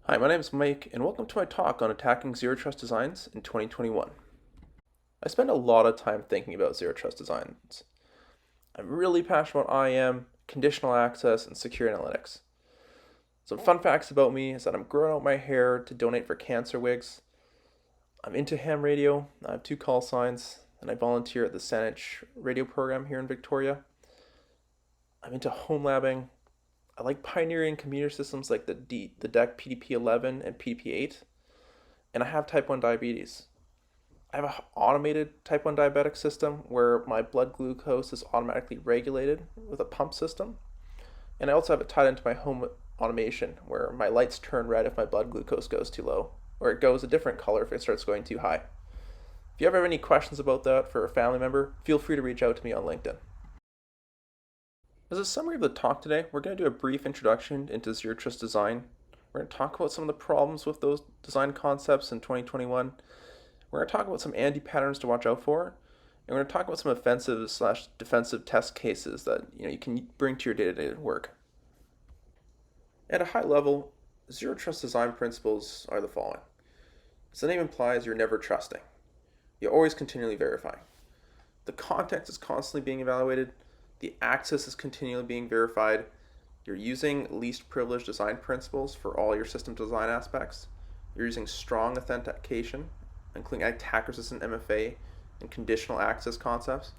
Hi, my name is Mike, and welcome to my talk on attacking zero trust designs in 2021. I spend a lot of time thinking about zero trust designs. I'm really passionate about IAM, conditional access, and secure analytics. Some fun facts about me is that I'm growing out my hair to donate for cancer wigs. I'm into ham radio, I have 2 call signs, and I volunteer at the Saanich radio program here in Victoria. I'm into home labbing. I like pioneering computer systems like the DEC PDP-11 and PDP-8, and I have type 1 diabetes. I have an automated type 1 diabetic system where my blood glucose is automatically regulated with a pump system, and I also have it tied into my home automation where my lights turn red if my blood glucose goes too low, or it goes a different color if it starts going too high. If you ever have any questions about that for a family member, feel free to reach out to me on LinkedIn. As a summary of the talk today, we're going to do a brief introduction into zero trust design. We're going to talk about some of the problems with those design concepts in 2021. We're going to talk about some anti-patterns to watch out for, and we're going to talk about some offensive/defensive test cases that you can bring to your day-to-day work. At a high level, zero trust design principles are the following. As the name implies, you're never trusting. You're always continually verifying. The context is constantly being evaluated. The access is continually being verified. You're using least privilege design principles for all your system design aspects. You're using strong authentication, including attack-resistant MFA and conditional access concepts.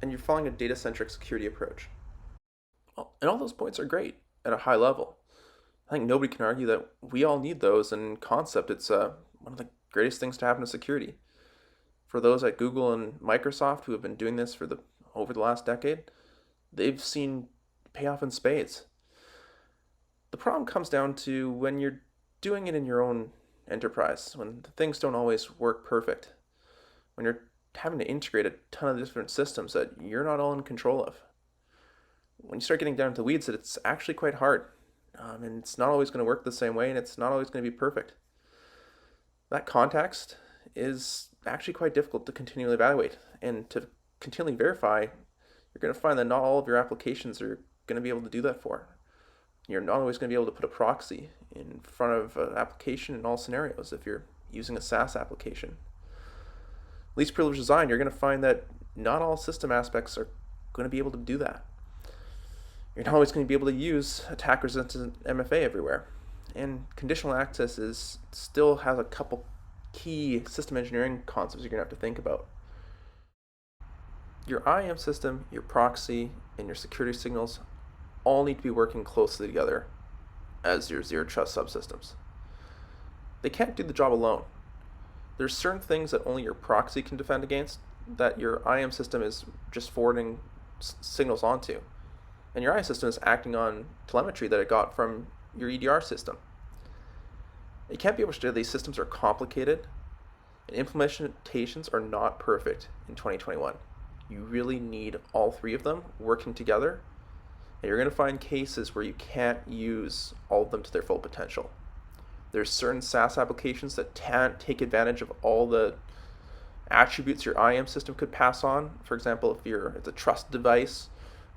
And you're following a data-centric security approach. And all those points are great at a high level. I think nobody can argue that we all need those, and in concept, it's one of the greatest things to happen to security. For those at Google and Microsoft who have been doing this over the last decade, they've seen payoff in spades. The problem comes down to when you're doing it in your own enterprise, when things don't always work perfect, when you're having to integrate a ton of different systems that you're not all in control of. When you start getting down to the weeds, it's actually quite hard, and it's not always going to work the same way, and it's not always going to be perfect. That context is actually quite difficult to continually evaluate, and to continually verify. You're going to find that not all of your applications are going to be able to do that for. You're not always going to be able to put a proxy in front of an application in all scenarios if you're using a SaaS application. Least privilege design, you're going to find that not all system aspects are going to be able to do that. You're not always going to be able to use attack-resistant MFA everywhere. And conditional access still has a couple key system engineering concepts you're going to have to think about. Your IAM system, your proxy, and your security signals all need to be working closely together as your zero trust subsystems. They can't do the job alone. There's certain things that only your proxy can defend against that your IAM system is just forwarding signals onto. And your IAM system is acting on telemetry that it got from your EDR system. You can't be able to do these systems are complicated, and implementations are not perfect in 2021. You really need all three of them working together, and you're going to find cases where you can't use all of them to their full potential. There's certain SaaS applications that can't take advantage of all the attributes your IAM system could pass on. For example, if it's a trust device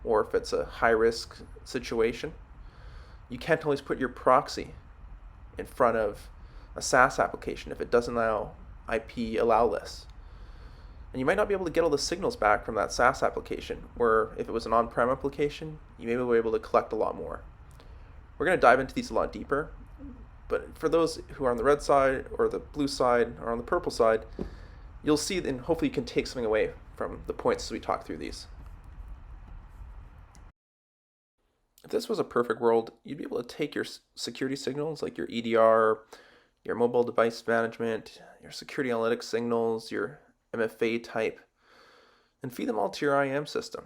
or if it's a high-risk situation, you can't always put your proxy in front of a SaaS application if it doesn't allow IP allow lists. And you might not be able to get all the signals back from that SaaS application, where if it was an on-prem application, you may be able to collect a lot more. We're going to dive into these a lot deeper, but for those who are on the red side or the blue side or on the purple side, you'll see and hopefully you can take something away from the points as we talk through these. If this was a perfect world, you'd be able to take your security signals like your EDR, your mobile device management, your security analytics signals, your MFA type, and feed them all to your IAM system.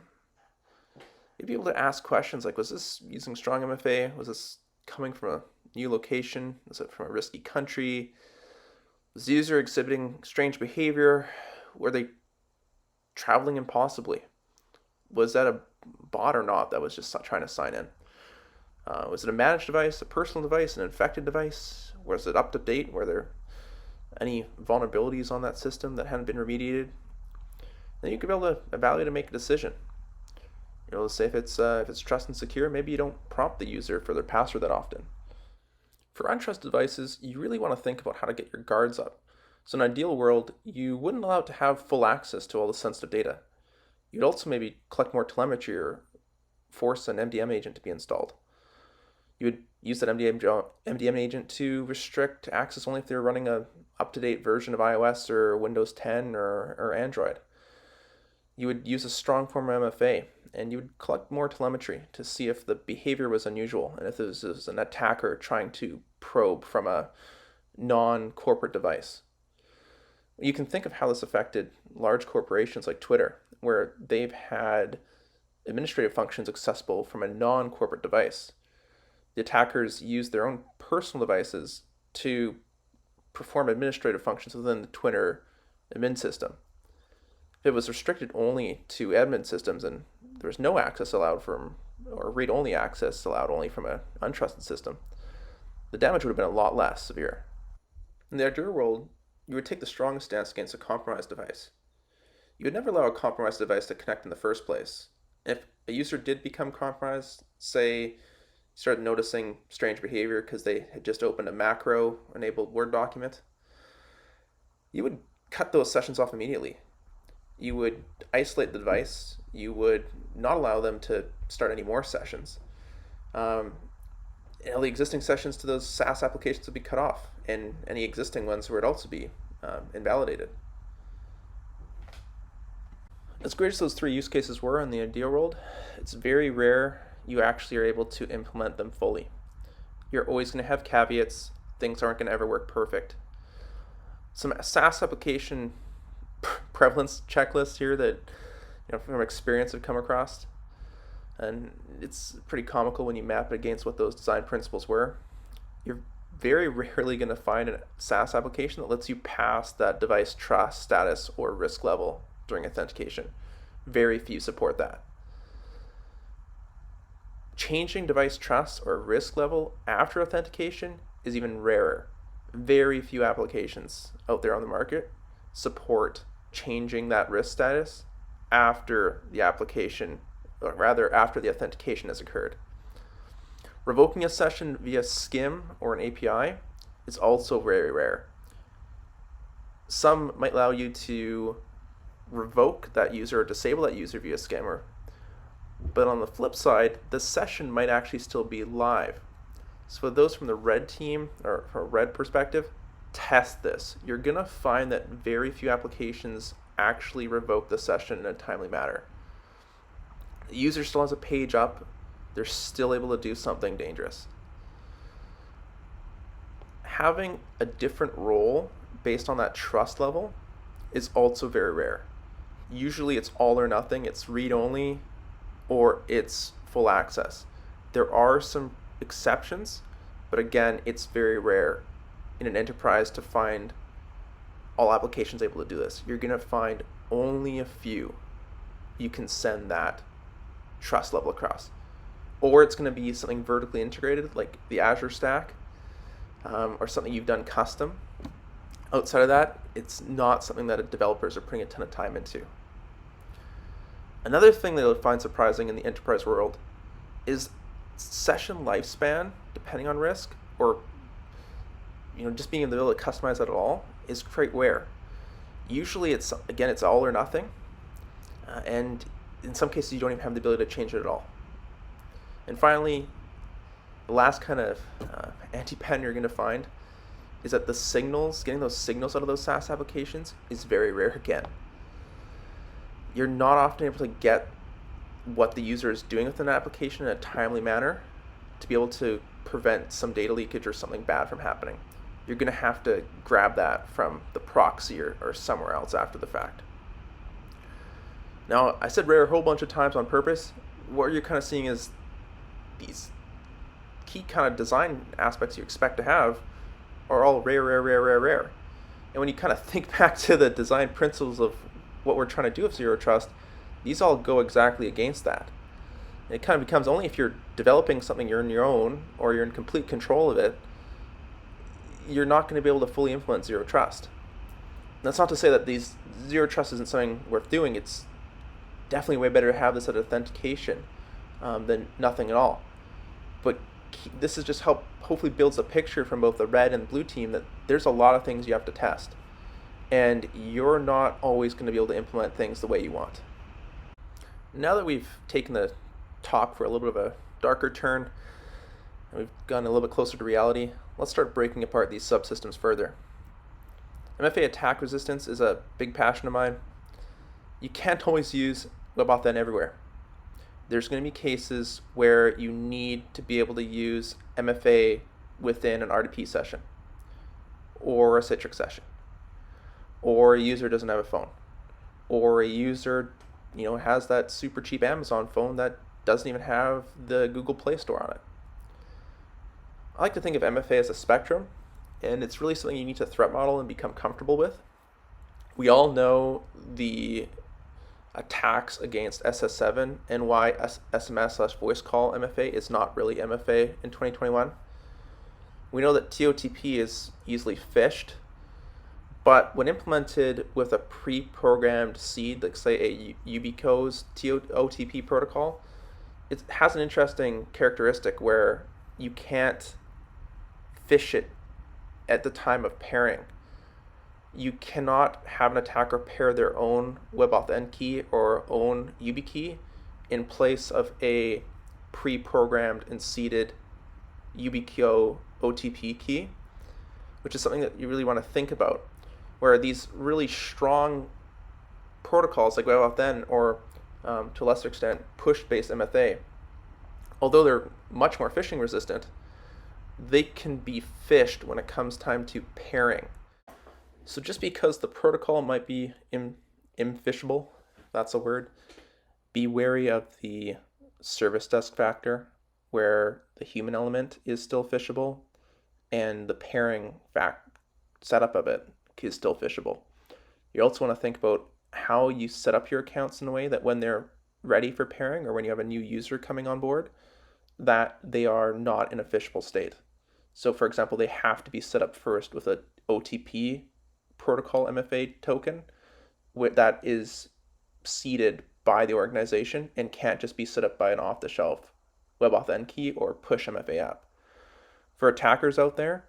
You'd be able to ask questions like, was this using strong MFA? Was this coming from a new location? Was it from a risky country? Was the user exhibiting strange behavior? Were they traveling impossibly? Was that a bot or not that was just trying to sign in? Was it a managed device, a personal device, an infected device? Was it up to date? Were there any vulnerabilities on that system that hadn't been remediated? Then you could be able to evaluate and make a decision. Say if it's trust and secure, maybe you don't prompt the user for their password that often. For untrusted devices, you really want to think about how to get your guards up. So in an ideal world, you wouldn't allow it to have full access to all the sensitive data. You'd also maybe collect more telemetry or force an MDM agent to be installed. You would use that MDM agent to restrict access only if they're running a up-to-date version of iOS or Windows 10 or Android. You would use a strong form of MFA, and you would collect more telemetry to see if the behavior was unusual and if this is an attacker trying to probe from a non-corporate device. You can think of how this affected large corporations like Twitter, where they've had administrative functions accessible from a non-corporate device. The attackers used their own personal devices to perform administrative functions within the Twitter admin system. If it was restricted only to admin systems and there was no access allowed from, or read-only access allowed only from an untrusted system, the damage would have been a lot less severe. In the ideal world, you would take the strongest stance against a compromised device. You would never allow a compromised device to connect in the first place. If a user did become compromised, say, started noticing strange behavior because they had just opened a macro-enabled Word document, you would cut those sessions off immediately. You would isolate the device. You would not allow them to start any more sessions. All the existing sessions to those SaaS applications would be cut off, and any existing ones would also be invalidated. As great as those three use cases were in the ideal world, it's very rare you actually are able to implement them fully. You're always going to have caveats. Things aren't going to ever work perfect. Some SaaS application prevalence checklists here that from experience have come across, and it's pretty comical when you map it against what those design principles were. You're very rarely going to find a SaaS application that lets you pass that device trust status or risk level during authentication. Very few support that. Changing device trust or risk level after authentication is even rarer. Very few applications out there on the market support changing that risk status after the application, or rather after the authentication has occurred. Revoking a session via SCIM or an API is also very rare. Some might allow you to revoke that user or disable that user via SCIM, but on the flip side, the session might actually still be live. So for those from the red team, or from a red perspective, test this. You're going to find that very few applications actually revoke the session in a timely manner. The user still has a page up. They're still able to do something dangerous. Having a different role based on that trust level is also very rare. Usually it's all or nothing. It's read-only or it's full access. There are some exceptions, but again, it's very rare in an enterprise to find all applications able to do this. You're going to find only a few you can send that trust level across. Or it's going to be something vertically integrated like the Azure stack, or something you've done custom. Outside of that, it's not something that developers are putting a ton of time into. Another thing that you'll find surprising in the enterprise world is session lifespan, depending on risk, or just being able to customize that at all, is quite rare. Usually it's all or nothing, and in some cases you don't even have the ability to change it at all. And finally, the last kind of AntiPEN you're going to find is that getting those signals out of those SaaS applications is very rare again. You're not often able to get what the user is doing with an application in a timely manner to be able to prevent some data leakage or something bad from happening. You're going to have to grab that from the proxy or somewhere else after the fact. Now, I said rare a whole bunch of times on purpose. What you're kind of seeing is these key kind of design aspects you expect to have are all rare. And when you kind of think back to the design principles of what we're trying to do with Zero Trust, these all go exactly against that. And it kind of becomes only if you're developing something you're on your own or you're in complete control of it, you're not going to be able to fully implement Zero Trust. That's not to say that these Zero Trust isn't something worth doing. It's definitely way better to have this at authentication than nothing at all. But this is just hopefully builds a picture from both the red and blue team that there's a lot of things you have to test, and you're not always going to be able to implement things the way you want. Now that we've taken the talk for a little bit of a darker turn, and we've gotten a little bit closer to reality, let's start breaking apart these subsystems further. MFA attack resistance is a big passion of mine. You can't always use WebAuthn everywhere. There's going to be cases where you need to be able to use MFA within an RDP session, or a Citrix session, or a user doesn't have a phone, or a user has that super cheap Amazon phone that doesn't even have the Google Play Store on it. I like to think of MFA as a spectrum, and it's really something you need to threat model and become comfortable with. We all know the attacks against SS7 and why SMS/voice call MFA is not really MFA in 2021. We know that TOTP is easily phished, but when implemented with a pre-programmed seed, like say a Ubico's TOTP protocol, it has an interesting characteristic where you can't phish it at the time of pairing. You cannot have an attacker pair their own WebAuthn key or own YubiKey in place of a pre-programmed and seeded Ubico OTP key, which is something that you really want to think about, where these really strong protocols like WebAuthn or to a lesser extent push-based MFA, although they're much more phishing resistant, they can be phished when it comes time to pairing. So just because the protocol might be imphishable, if that's a word, be wary of the service desk factor where the human element is still phishable and the pairing setup of it is still phishable. You also want to think about how you set up your accounts in a way that when they're ready for pairing or when you have a new user coming on board, that they are not in a phishable state. So for example, they have to be set up first with an OTP protocol MFA token that is seeded by the organization and can't just be set up by an off-the-shelf WebAuthn key or push MFA app. For attackers out there,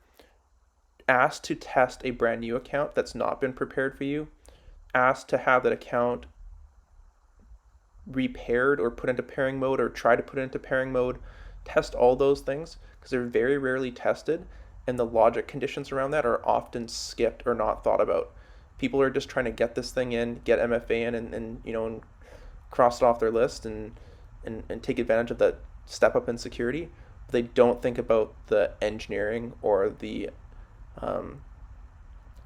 ask to test a brand new account that's not been prepared for you. Ask to have that account repaired or put into pairing mode or try to put it into pairing mode. Test all those things because they're very rarely tested, and the logic conditions around that are often skipped or not thought about. People are just trying to get this thing in, get MFA in, and cross it off their list and take advantage of that step up in security. But they don't think about the engineering or the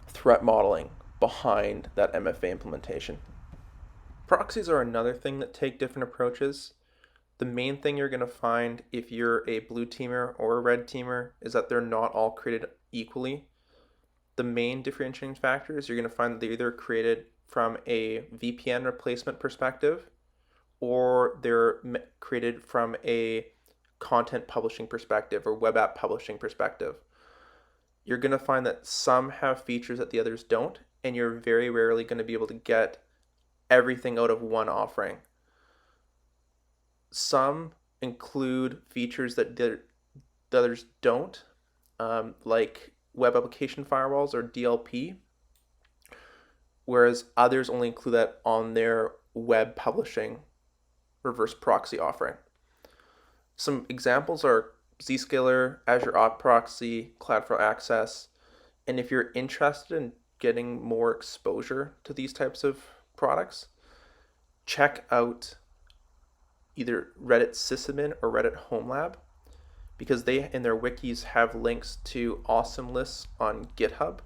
threat modeling behind that MFA implementation. Proxies are another thing that take different approaches. The main thing you're going to find if you're a blue teamer or a red teamer is that they're not all created equally. The main differentiating factor is you're going to find that they're either created from a VPN replacement perspective or they're created from a content publishing perspective or web app publishing perspective. You're going to find that some have features that the others don't, and you're very rarely going to be able to get everything out of one offering. Some include features that the others don't, like web application firewalls or DLP, whereas others only include that on their web publishing reverse proxy offering. Some examples are Zscaler, Azure Auth Proxy, Cloudflare Access, and if you're interested in getting more exposure to these types of products, check out either Reddit Sysadmin or Reddit HomeLab, because they in their wikis have links to awesome lists on GitHub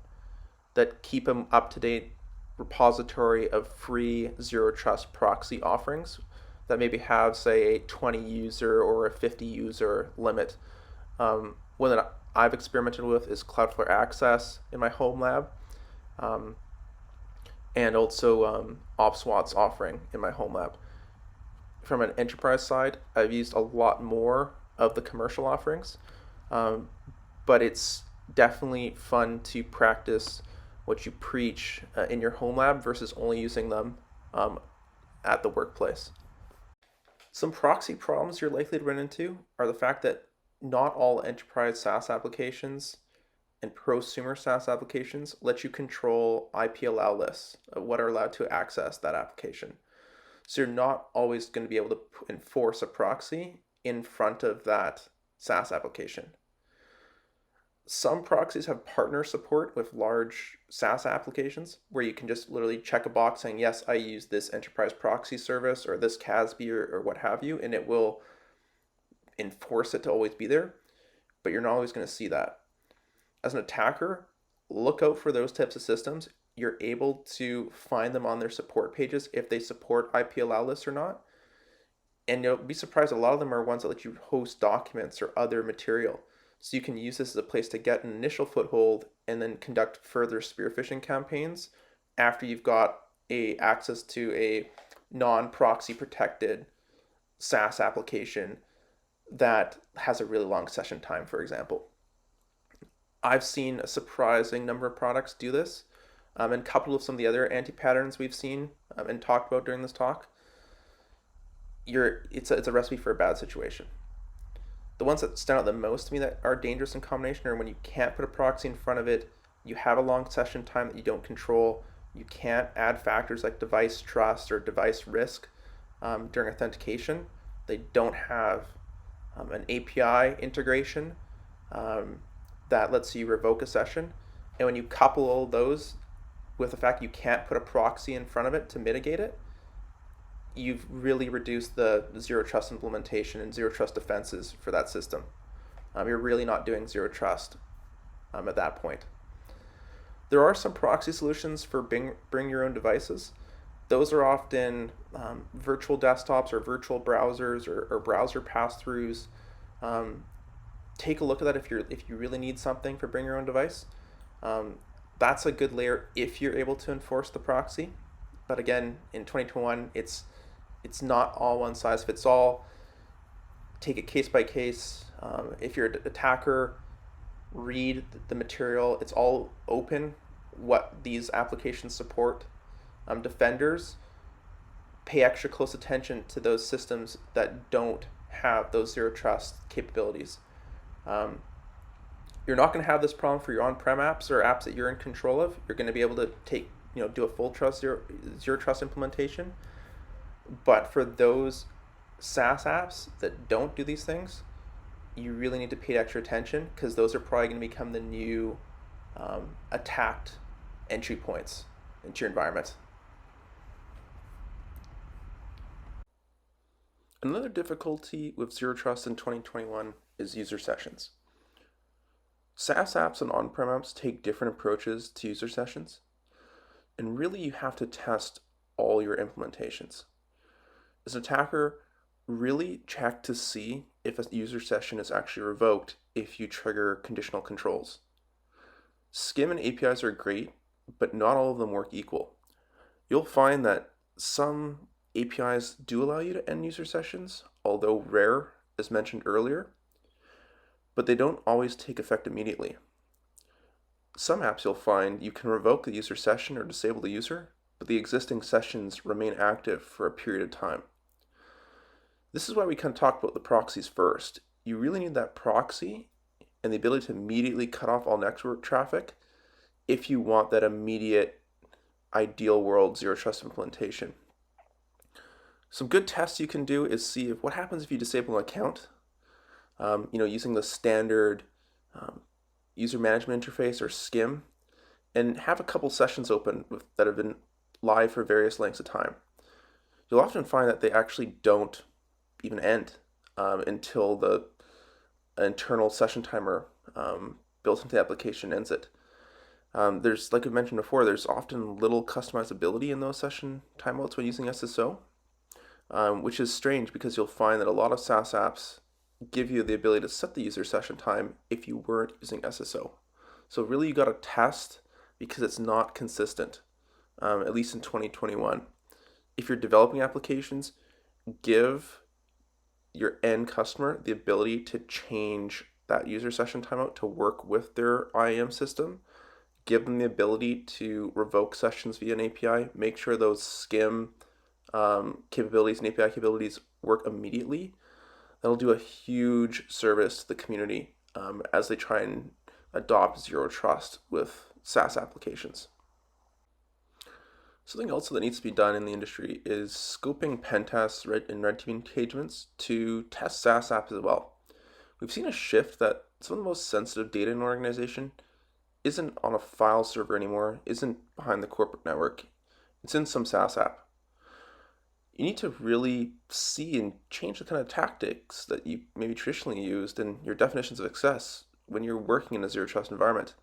that keep them up-to-date repository of free zero trust proxy offerings that maybe have, say, a 20 user or a 50 user limit. One that I've experimented with is Cloudflare Access in my home lab, and also OpsWatt's offering in my home lab. From an enterprise side, I've used a lot more of the commercial offerings, but it's definitely fun to practice what you preach in your home lab versus only using them at the workplace. Some proxy problems you're likely to run into are the fact that not all enterprise SaaS applications and prosumer SaaS applications let you control IP allow lists of what are allowed to access that application. So you're not always going to be able to enforce a proxy in front of that SaaS application. Some proxies have partner support with large SaaS applications where you can just literally check a box saying, yes, I use this enterprise proxy service or this CASB or what have you, and it will enforce it to always be there, but you're not always going to see that. As an attacker, look out for those types of systems. You're able to find them on their support pages if they support IP allow lists or not. And you'll be surprised, a lot of them are ones that let you host documents or other material. So you can use this as a place to get an initial foothold and then conduct further spear phishing campaigns after you've got access to a non-proxy protected SaaS application that has a really long session time, for example. I've seen a surprising number of products do this, and coupled with some of the other anti-patterns we've seen and talked about during this talk, it's a recipe for a bad situation. The ones that stand out the most to me that are dangerous in combination are when you can't put a proxy in front of it, you have a long session time that you don't control, you can't add factors like device trust or device risk during authentication. They don't have an API integration that lets you revoke a session. And when you couple all those with the fact you can't put a proxy in front of it to mitigate it, you've really reduced the zero trust implementation and zero trust defenses for that system. You're really not doing zero trust at that point. There are some proxy solutions for bring your own devices. Those are often virtual desktops or virtual browsers or browser pass-throughs. Take a look at that if you really need something for bring your own device. That's a good layer if you're able to enforce the proxy. But again, in 2021, it's not all one size fits all. Take it case by case. If you're an attacker, read the material. It's all open, what these applications support. Defenders, pay extra close attention to those systems that don't have those zero trust capabilities. You're not going to have this problem for your on-prem apps or apps that you're in control of. You're going to be able to do a full trust zero trust implementation. But for those SaaS apps that don't do these things, you really need to pay extra attention because those are probably going to become the new attacked entry points into your environment. Another difficulty with zero trust in 2021 is user sessions. SaaS apps and on-prem apps take different approaches to user sessions, and really you have to test all your implementations. As an attacker, really check to see if a user session is actually revoked if you trigger conditional controls. SCIM and APIs are great, but not all of them work equal. You'll find that some APIs do allow you to end user sessions, although rare, as mentioned earlier, but they don't always take effect immediately. Some apps you'll find you can revoke the user session or disable the user, but the existing sessions remain active for a period of time. This is why we kind of talked about the proxies first. You really need that proxy and the ability to immediately cut off all network traffic if you want that immediate ideal world zero trust implementation. Some good tests you can do is see what happens if you disable an account, using the standard user management interface or SCIM, and have a couple sessions open that have been live for various lengths of time. You'll often find that they actually don't even end until the internal session timer built into the application ends it. There's, like I mentioned before, there's often little customizability in those session timeouts when using SSO, which is strange because you'll find that a lot of SaaS apps give you the ability to set the user session time if you weren't using SSO. So really you got to test because it's not consistent, at least in 2021. If you're developing applications, give your end customer the ability to change that user session timeout to work with their IAM system. Give them the ability to revoke sessions via an API. Make sure those SCIM capabilities and API capabilities work immediately. That'll do a huge service to the community as they try and adopt zero trust with SaaS applications. Something else that needs to be done in the industry is scoping pen tests and red team engagements to test SaaS apps as well. We've seen a shift that some of the most sensitive data in an organization isn't on a file server anymore, isn't behind the corporate network. It's in some SaaS app. You need to really see and change the kind of tactics that you maybe traditionally used and your definitions of success when you're working in a zero trust environment.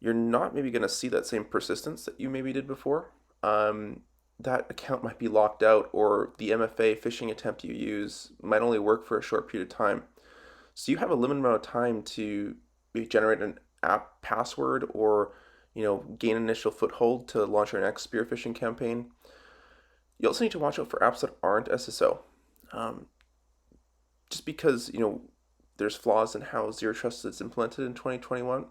You're not maybe going to see that same persistence that you maybe did before. That account might be locked out, or the MFA phishing attempt you use might only work for a short period of time. So you have a limited amount of time to maybe generate an app password or gain initial foothold to launch your next spear phishing campaign. You also need to watch out for apps that aren't SSO. Just because there's flaws in how zero trust is implemented in 2021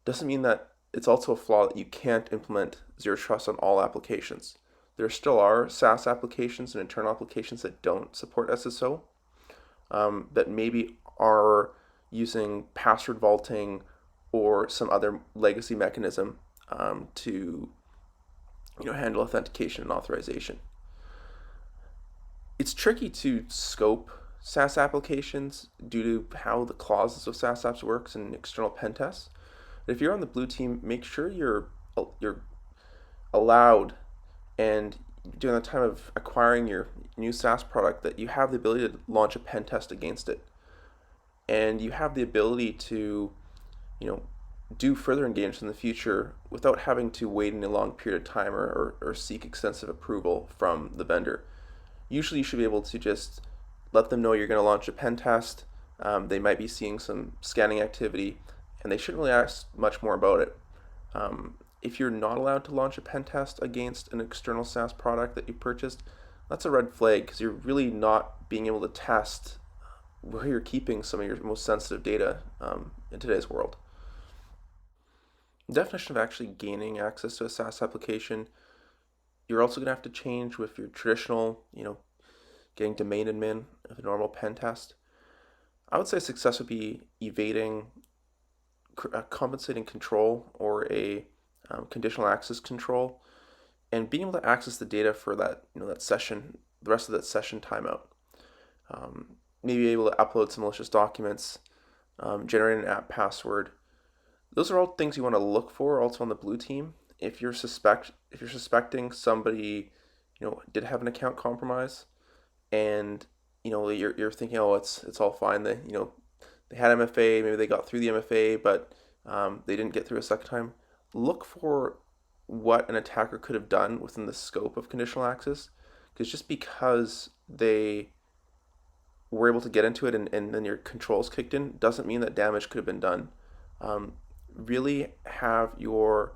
doesn't mean that it's also a flaw that you can't implement zero trust on all applications. There still are SaaS applications and internal applications that don't support SSO, that maybe are using password vaulting or some other legacy mechanism to handle authentication and authorization. It's tricky to scope SaaS applications due to how the clauses of SaaS apps works in external pen tests. But if you're on the blue team, make sure you're allowed, and during the time of acquiring your new SaaS product, that you have the ability to launch a pen test against it, and you have the ability to do further engagements in the future without having to wait in a long period of time or seek extensive approval from the vendor. Usually you should be able to just let them know you're going to launch a pen test. They might be seeing some scanning activity, and they shouldn't really ask much more about it. If you're not allowed to launch a pen test against an external SaaS product that you purchased, that's a red flag, because you're really not being able to test where you're keeping some of your most sensitive data in today's world. The definition of actually gaining access to a SaaS application, you're also going to have to change with your traditional, getting domain admin of a normal pen test. I would say success would be evading compensating control or a conditional access control, and being able to access the data for that that session, the rest of that session timeout. Maybe able to upload some malicious documents, generate an app password. Those are all things you want to look for also on the blue team. If you're suspecting somebody did have an account compromise, and you're thinking, oh, it's all fine, they had MFA, maybe they got through the MFA, but they didn't get through a second time. Look for what an attacker could have done within the scope of conditional access, because just because they were able to get into it and then your controls kicked in doesn't mean that damage could have been done. Really have your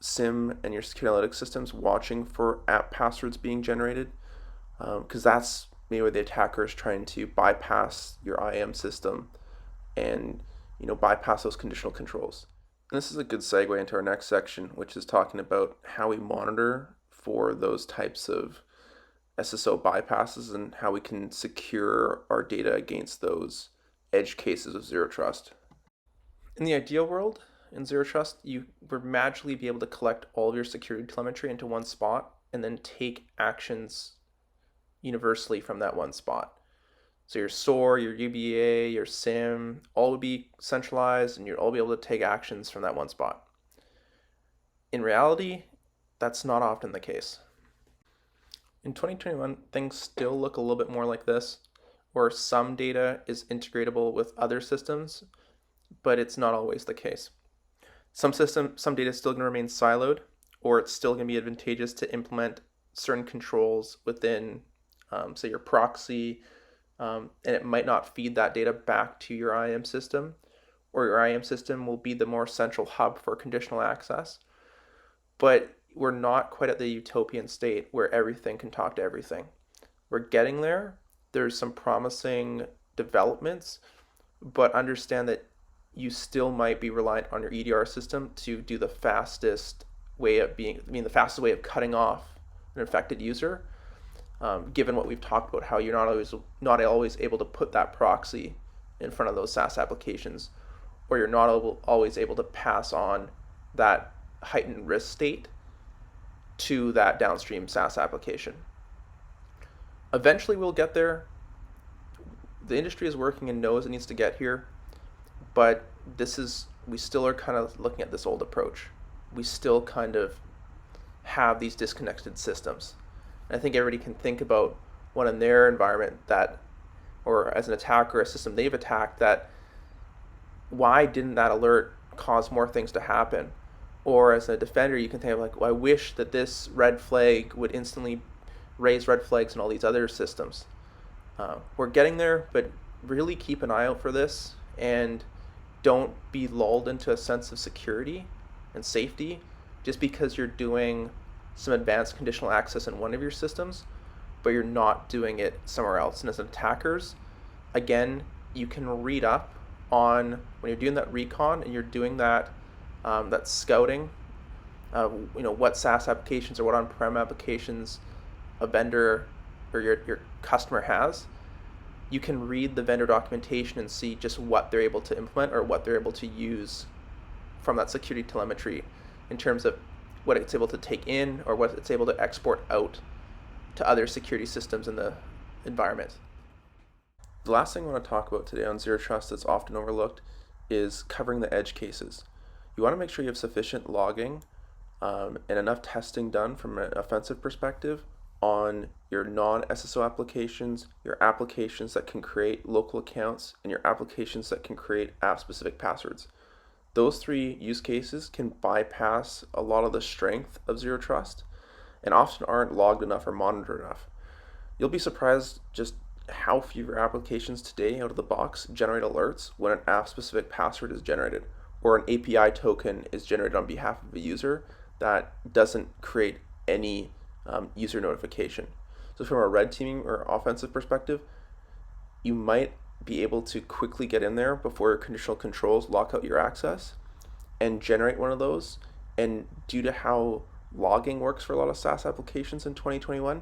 SIM and your security analytics systems watching for app passwords being generated, because that's maybe where the attacker is trying to bypass your IAM system and bypass those conditional controls. And this is a good segue into our next section, which is talking about how we monitor for those types of SSO bypasses and how we can secure our data against those edge cases of zero trust. In the ideal world, in zero trust, you would magically be able to collect all of your security telemetry into one spot and then take actions universally from that one spot. So your SOAR, your UBA, your SIM, all would be centralized, and you'd all be able to take actions from that one spot. In reality, that's not often the case. In 2021, things still look a little bit more like this, where some data is integratable with other systems, but it's not always the case. Some data is still going to remain siloed, or it's still going to be advantageous to implement certain controls within, say, your proxy, and it might not feed that data back to your IAM system, or your IAM system will be the more central hub for conditional access. But we're not quite at the utopian state where everything can talk to everything. We're getting there. There's some promising developments, but understand that you still might be reliant on your EDR system to do the fastest way of cutting off an infected user. given what we've talked about, how you're not always able to put that proxy in front of those SaaS applications, or you're not always able to pass on that heightened risk state to that downstream SaaS application. Eventually we'll get there. The industry is working and knows it needs to get here, but we still are kind of looking at this old approach. We still kind of have these disconnected systems. And I think everybody can think about one in their environment that, or as an attacker, a system they've attacked, that why didn't that alert cause more things to happen? Or as a defender, you can think of like, well, I wish that this red flag would instantly raise red flags in all these other systems. We're getting there, but really keep an eye out for this, and don't be lulled into a sense of security and safety just because you're doing some advanced conditional access in one of your systems, but you're not doing it somewhere else. And as attackers, again, you can read up on when you're doing that recon and you're doing that that scouting, what SaaS applications or what on-prem applications a vendor or your customer has. You can read the vendor documentation and see just what they're able to implement or what they're able to use from that security telemetry in terms of what it's able to take in or what it's able to export out to other security systems in the environment. The last thing I want to talk about today on Zero Trust that's often overlooked is covering the edge cases. You want to make sure you have sufficient logging and enough testing done from an offensive perspective on your non-SSO applications, your applications that can create local accounts, and your applications that can create app-specific passwords. Those three use cases can bypass a lot of the strength of Zero Trust and often aren't logged enough or monitored enough. You'll be surprised just how few of your applications today out of the box generate alerts when an app-specific password is generated or an API token is generated on behalf of a user that doesn't create any user notification. So from a red teaming or offensive perspective, you might be able to quickly get in there before your conditional controls lock out your access and generate one of those. And due to how logging works for a lot of SaaS applications in 2021,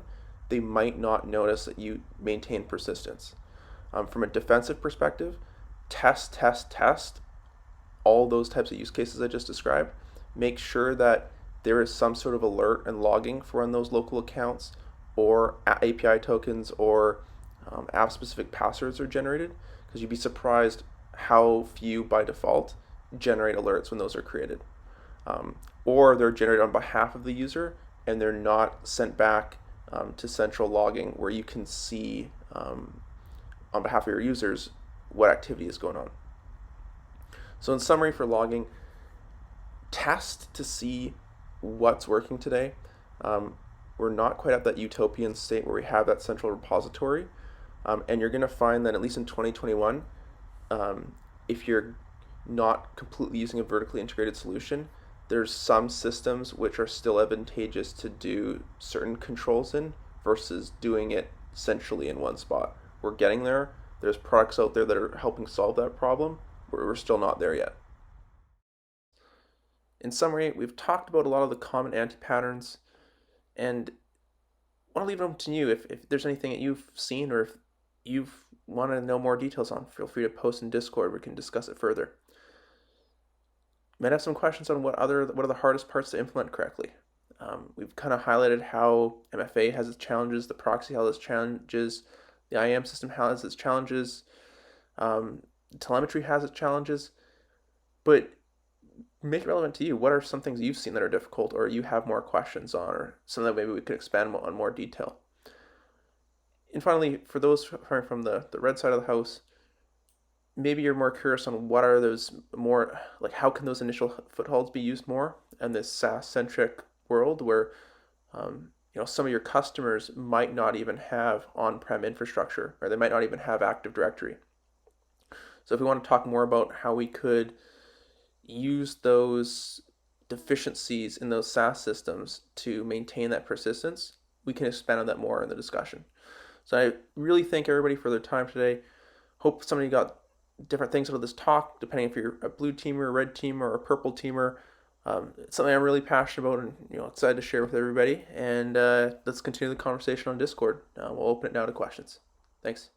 they might not notice that you maintain persistence. From a defensive perspective, test all those types of use cases I just described. Make sure that there is some sort of alert and logging for when those local accounts or API tokens or app-specific passwords are generated, because you'd be surprised how few by default generate alerts when those are created. Or they're generated on behalf of the user and they're not sent back to central logging where you can see on behalf of your users what activity is going on. So in summary for logging, test to see what's working today. We're not quite at that utopian state where we have that central repository, and you're going to find that at least in 2021, if you're not completely using a vertically integrated solution, there's some systems which are still advantageous to do certain controls in versus doing it centrally in one spot. We're getting there. There's products out there that are helping solve that problem, but we're still not there yet. In summary, we've talked about a lot of the common anti-patterns, and I want to leave it up to you. If there's anything that you've seen or if you want to know more details on, feel free to post in Discord. We can discuss it further. You might have some questions on what are the hardest parts to implement correctly. We've kind of highlighted how MFA has its challenges, the proxy has its challenges, the IAM system has its challenges, telemetry has its challenges, but make it relevant to you. What are some things you've seen that are difficult or you have more questions on, or something that maybe we could expand on more detail? And finally, for those from the red side of the house, maybe you're more curious on what are those more, like how can those initial footholds be used more in this SaaS-centric world where some of your customers might not even have on-prem infrastructure, or they might not even have Active Directory. So if we want to talk more about how we could use those deficiencies in those SaaS systems to maintain that persistence, we can expand on that more in the discussion. So I really thank everybody for their time today. Hope somebody got different things out of this talk, depending if you're a blue teamer, a red teamer, or a purple teamer. It's something I'm really passionate about and excited to share with everybody. And let's continue the conversation on Discord. We'll open it now to questions. Thanks.